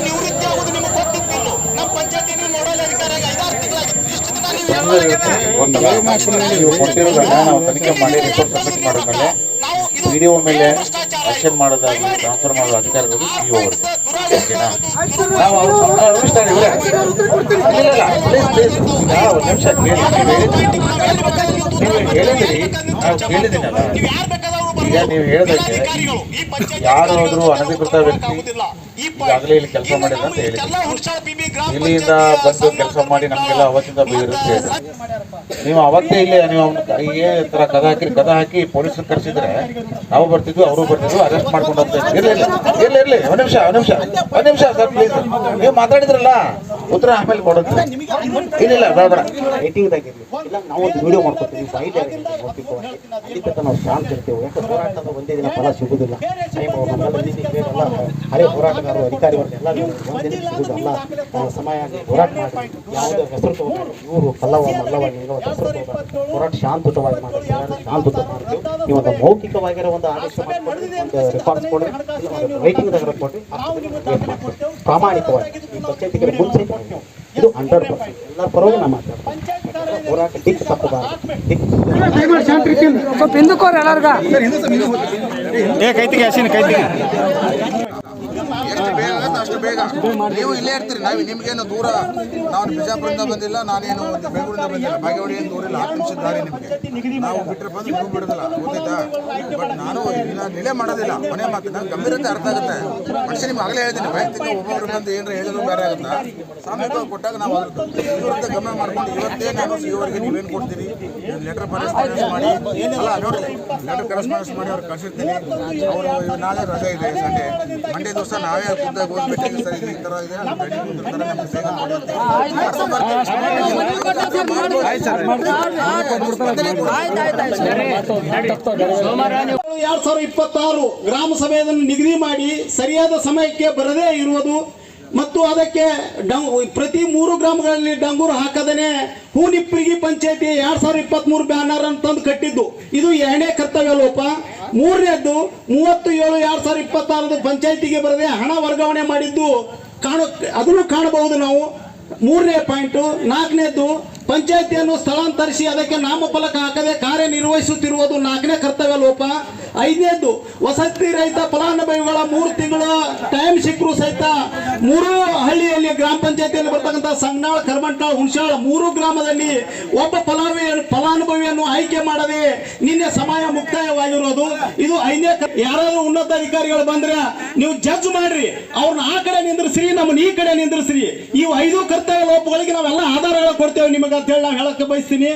ನಿವೃತ್ತಿ ಆಗುವುದು ನಿಮಗೆ ಗೊತ್ತಿತ್ತು. ನಮ್ಮ ಪಂಚಾಯತಿ ನೋಡಲ್ ಅಧಿಕಾರಿ 5-6 ತಿಂಗಳಾಗಿತ್ತು. ಇಷ್ಟು ದಿನ ವಿಡಿಯೋ ಮೇಲೆ ಆಕ್ಷನ್ ಮಾಡೋದಾಗಿ ಟ್ರಾನ್ಸ್ಫರ್ ಮಾಡೋ ಅಧಿಕಾರಿಗಳು ಸಿಇಒ ಅವರು. ನಾವು ನೀವು ಹೇಳಿದಿರಿ, ನಾವು ಕೇಳಿದ್ದೀನಲ್ಲ. ಈಗ ನೀವು ಹೇಳಿದಂಗೆ ಯಾರಾದರೂ ಅನಧಿಕೃತ ವ್ಯಕ್ತಿ ಈಗಾಗಲೇ ಇಲ್ಲಿ ಕೆಲಸ ಮಾಡಿದ ಅಂತ ಹೇಳಿದ್ರು. ಇಲ್ಲಿಂದ ಬಂದು ಕೆಲಸ ಮಾಡಿ ನಮಗೆಲ್ಲ ಅವತ್ತಿಂದ ಬೈರುತ್ತೆ. ನೀವು ಅವತ್ತೇ ಇಲ್ಲಿ ನೀವು ತರ ಕದ ಹಾಕಿ ಪೊಲೀಸರು ಕರೆಸಿದ್ರೆ ನಾವು ಬರ್ತಿದ್ವಿ, ಅವರು ಬರ್ತಿದ್ವಿ, ಅರೆಸ್ಟ್ ಮಾಡ್ಕೊಂಡು ಹೋಗ್ತಾ ಇದ್ವಿ. ಇರ್ಲಿ ಒಂದು ನಿಮಿಷ ಸರ್ ಪ್ಲೀಸ್. ನೀವು ಮಾತಾಡಿದ್ರಲ್ಲ, ಉತ್ತರ ಆಮೇಲೆ ಕೊಡುತ್ತೆ. ಇಲ್ಲ ಬೇಡ ಇಲ್ಲ, ನಾವು ಒಂದು ವಿಡಿಯೋ ಮಾಡ್ಕೊತೀವಿ. ನಾವು ಶಾಂತ ಇರ್ತೇವೆ. ಯಾಕೆ ಹೋರಾಟದ ಒಂದೇ ದಿನ ಫಲ ಸಿಗುವುದಿಲ್ಲ. ಹಳೆ ಹೋರಾಟಗಾರರು ಅಧಿಕಾರಿಗಳನ್ನೆಲ್ಲ ಒಂದೇ ದಿನ ಸಿಗುವುದಲ್ಲ. ಸಮಯ ಹೋರಾಟ ಮಾಡಿ ಯಾವುದೇ ಹೆಸರು ತಗೋತಾರೆ. ಇವರು ಕಲ್ಲವ ಮಲ್ಲವ ಹೆಸರು ತಗೋತಾರೆ. ಹೋರಾಟ ಶಾಂತಯುತವಾಗಿ ಮಾಡಿ ಮಾಡ್ತೀವಿ. ನೀವು ಒಂದು ಮೌಖಿಕವಾಗಿರೋ ಒಂದು ಆದೇಶ ಮಾಡಿಕೊಡ್ರಿ, ಒಂದು ರೆಕಾರ್ಡ್ಸ್ ಕೊಡ್ರಿ, ರೈಟಿಂಗ್ದಾಗ ಕೊಡ್ರಿ. ಪ್ರಾಮಾಣಿಕವಾಗಿ ಈ ಪಂಚಾಯತಿಗೆ ಮುಂಚೆ ಇದು 100% ಎಲ್ಲ ಪರವಾಗಿ ನಾವು ಮಾತಾಡ್ತೀವಿ. ಹೋರಾಟ ದಿಕ್ಕು ತಪ್ಪಬಾರದು. ಸ್ವಲ್ಪ ಹಿಂದಕ್ಕೋರಿ ಎಲ್ಲಾರ್ಗ ಕೈತಿಗೆ ಎಷ್ಟು ಬೇಗ ಆಗುತ್ತೆ ಅಷ್ಟು ಬೇಗ. ನೀವು ಇಲ್ಲೇ ಇರ್ತೀರಿ, ನಾವು ನಿಮ್ಗೇನು ದೂರ. ನಾವು ಬಿಜಾಪುರದಿಂದ ಬಂದಿಲ್ಲ, ನಾನೇನು ಬೆಂಗಳೂರಿಂದ ಬಂದಿಲ್ಲ. ಬಾಗೇವಾಡಿ ಏನು ದೂರ ಇಲ್ಲ, 10 ನಿಮಿಷದ ದಾರಿ ನಿಮಗೆ. ನಾವು ಬಿಟ್ಟರೆ ಬಂದು ನೀವು ಬಿಡೋದಿಲ್ಲ, ಗೊತ್ತಾಯ್ತಾ? ಬಟ್ ನಾನು ನಿಲೆ ಮಾಡೋದಿಲ್ಲ. ಮನೆ ಮಾತು ನಾನು ಗಂಭೀರತೆ ಅರ್ಥ ಆಗುತ್ತೆ. ಮನುಷ್ಯ ನಿಮ್ಗೆ ಆಗಲೇ ಹೇಳ್ತೀನಿ, ವೈಯಕ್ತಿಕ ಒಬ್ಬೊಬ್ರು ಬಂದು ಏನಾರ ಹೇಳಿದ್ರು ಬೇರೆ ಆಗುತ್ತಾ. ಸಾಮೂಹಿಕವಾಗಿ ಕೊಟ್ಟಾಗ ನಾವು ಇವ್ರದ್ದು ಗಮನ ಮಾಡ್ಕೊಂಡು ಇವತ್ತೇ ನಾನು ಇವರಿಗೆ ನೀವೇನು ಕೊಡ್ತೀರಿ, ಲೆಟರ್ ಕರೆಸ್ಪಾಂಡೆನ್ಸ್ ಮಾಡಿ ಅಲ್ಲ ನೋಡಿರಿ, ಲೆಟರ್ ಕರೆಸ್ಪಾಂಡೆನ್ಸ್ ಮಾಡಿ ಅವ್ರು ಕಳಿಸಿರ್ತೀನಿ. ಅವರು ನಾಳೆ ರಜೆ ಇದೆ, ಸಂಡೇ ಮಂಡೇ ದಿವಸ ನಾವೇ ಖುದ್ದಾಗಿ ಹೋಗ್ಬಿಟ್ಟು ಸರ್ ಈ ಥರ ಇದೆ, ನಮಗೆ ಸೇವೆ ಮಾಡಿ 2026 ಗ್ರಾಮ ಸಭೆಯನ್ನು ನಿಗದಿ ಮಾಡಿ ಸರಿಯಾದ ಸಮಯಕ್ಕೆ ಬರದೇ ಇರುವುದು ಮತ್ತು ಅದಕ್ಕೆ ಪ್ರತಿ 3 ಗ್ರಾಮಗಳಲ್ಲಿ ಡಂಗೂರು ಹಾಕದೇ ಹೂನಿಪ್ಪಿಗಿ ಪಂಚಾಯತಿ 2023 ಬ್ಯಾನರ್ ಅಂತ ತಂದು ಕಟ್ಟಿದ್ದು. ಇದು 2ನೇ ಕರ್ತವ್ಯ ಲೋಪ. 3ನೇದ್ದು 37/2026 ಪಂಚಾಯತಿಗೆ ಬರದೆ ಹಣ ವರ್ಗಾವಣೆ ಮಾಡಿದ್ದು ಅದನ್ನು ಕಾಣಬಹುದು ನಾವು. 3ನೇ ಪಾಯಿಂಟ್. 4ನೇದ್ದು ಪಂಚಾಯತಿಯನ್ನು ಸ್ಥಳಾಂತರಿಸಿ ಅದಕ್ಕೆ ನಾಮಫಲಕ ಹಾಕದೆ ಕಾರ್ಯನಿರ್ವಹಿಸುತ್ತಿರುವುದು 4ನೇ ಕರ್ತವ್ಯ ಲೋಪ. 5ನೇದ್ದು ವಸತಿ ರಹಿತ ಫಲಾನುಭವಿಗಳ 3 ತಿಂಗಳ ಟೈಮ್ ಸಿಕ್ಕರು ಸಹಿತ 3 ಹಳ್ಳಿಯಲ್ಲಿ ಗ್ರಾಮ ಪಂಚಾಯತಿಯಲ್ಲಿ ಬರ್ತಕ್ಕಂಥ ಸಂಗನಾಳ್, ಕರ್ಮಂಟಾಳ್, ಹುಣಸಾಳ್ 3 ಗ್ರಾಮದಲ್ಲಿ ಒಬ್ಬ ಫಲಾನುಭವಿಯನ್ನು ಆಯ್ಕೆ ಮಾಡದೆ ನಿನ್ನೆ ಸಮಯ ಮುಕ್ತಾಯವಾಗಿರೋದು. ಇದು 5ನೇ. ಯಾರಾದ್ರೂ ಉನ್ನತ ಅಧಿಕಾರಿಗಳು ಬಂದ್ರೆ ನೀವು ಜಡ್ಜ್ ಮಾಡ್ರಿ, ಅವ್ರನ್ನ ಆ ಕಡೆ ನಿಂದ್ರಿಸ್ರಿ, ನಮ್ಮನ್ನ ಈ ಕಡೆ ನಿಂದ್ರಿಸ್ರಿ. ಇವು 5 ಕರ್ತವ್ಯ ಲೋಪಗಳಿಗೆ ನಾವೆಲ್ಲ ಆಧಾರಗಳು ಕೊಡ್ತೇವೆ ನಿಮಗೆ ಅಂತ ಹೇಳಿ ನಾವು ಹೇಳಕ್ಕೆ ಬಯಸ್ತೀನಿ.